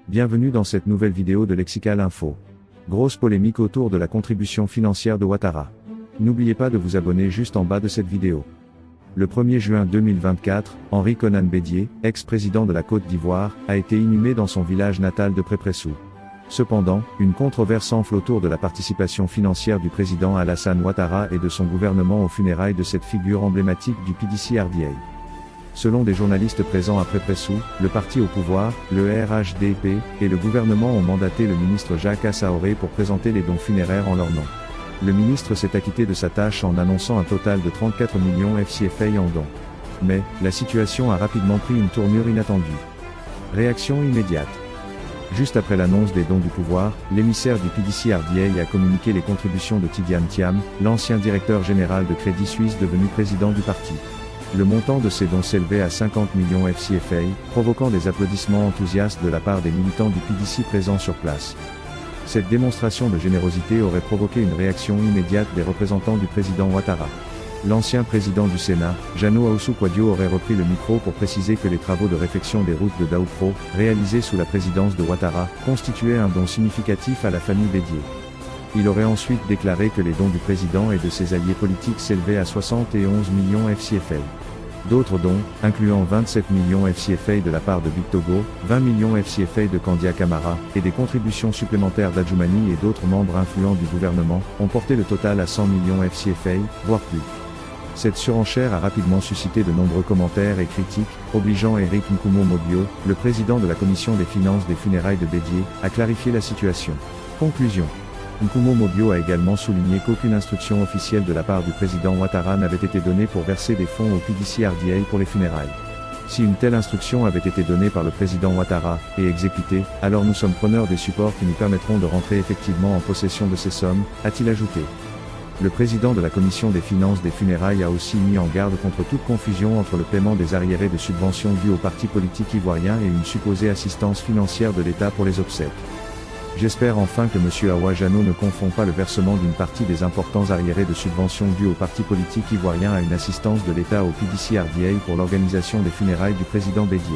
Bienvenue dans cette nouvelle vidéo de Lexical Info. Grosse polémique autour de la contribution financière de Ouattara. N'oubliez pas de vous abonner juste en bas de cette vidéo. Le 1er juin 2024, Henri Konan Bédié, ex-président de la Côte d'Ivoire, a été inhumé dans son village natal de Prépressou. Cependant, une controverse enfle autour de la participation financière du président Alassane Ouattara et de son gouvernement aux funérailles de cette figure emblématique du PDC-RDA. Selon des journalistes présents à Prépressou, le parti au pouvoir, le RHDP, et le gouvernement ont mandaté le ministre Jacques Assaoré pour présenter les dons funéraires en leur nom. Le ministre s'est acquitté de sa tâche en annonçant un total de 34 millions FCFA en dons. Mais, la situation a rapidement pris une tournure inattendue. Réaction immédiate. Juste après l'annonce des dons du pouvoir, l'émissaire du PDC-RDA a communiqué les contributions de Tidiane Thiam, l'ancien directeur général de Crédit Suisse devenu président du parti. Le montant de ces dons s'élevait à 50 millions FCFA, provoquant des applaudissements enthousiastes de la part des militants du PDC présents sur place. Cette démonstration de générosité aurait provoqué une réaction immédiate des représentants du président Ouattara. L'ancien président du Sénat, Jano Ahoussou-Kouadio aurait repris le micro pour préciser que les travaux de réfection des routes de Daoupro, réalisés sous la présidence de Ouattara, constituaient un don significatif à la famille Bédié. Il aurait ensuite déclaré que les dons du président et de ses alliés politiques s'élevaient à 71 millions FCFA. D'autres dons, incluant 27 millions FCFA de la part de Big Togo, 20 millions FCFA de Kandia Camara, et des contributions supplémentaires d'Adjoumani et d'autres membres influents du gouvernement, ont porté le total à 100 millions FCFA, voire plus. Cette surenchère a rapidement suscité de nombreux commentaires et critiques, obligeant Eric Nkumo-Mobio, le président de la commission des finances des funérailles de Bédié, à clarifier la situation. Conclusion. Nkumo-Mobio a également souligné qu'aucune instruction officielle de la part du président Ouattara n'avait été donnée pour verser des fonds au PDC-RDA pour les funérailles. Si une telle instruction avait été donnée par le président Ouattara, et exécutée, alors nous sommes preneurs des supports qui nous permettront de rentrer effectivement en possession de ces sommes, a-t-il ajouté. Le président de la commission des finances des funérailles a aussi mis en garde contre toute confusion entre le paiement des arriérés de subventions dues aux partis politiques ivoiriens et une supposée assistance financière de l'État pour les obsèques. J'espère enfin que M. Awa Jano ne confond pas le versement d'une partie des importants arriérés de subventions dus aux partis politiques ivoiriens à une assistance de l'État au PDC-RDA pour l'organisation des funérailles du président Bédié.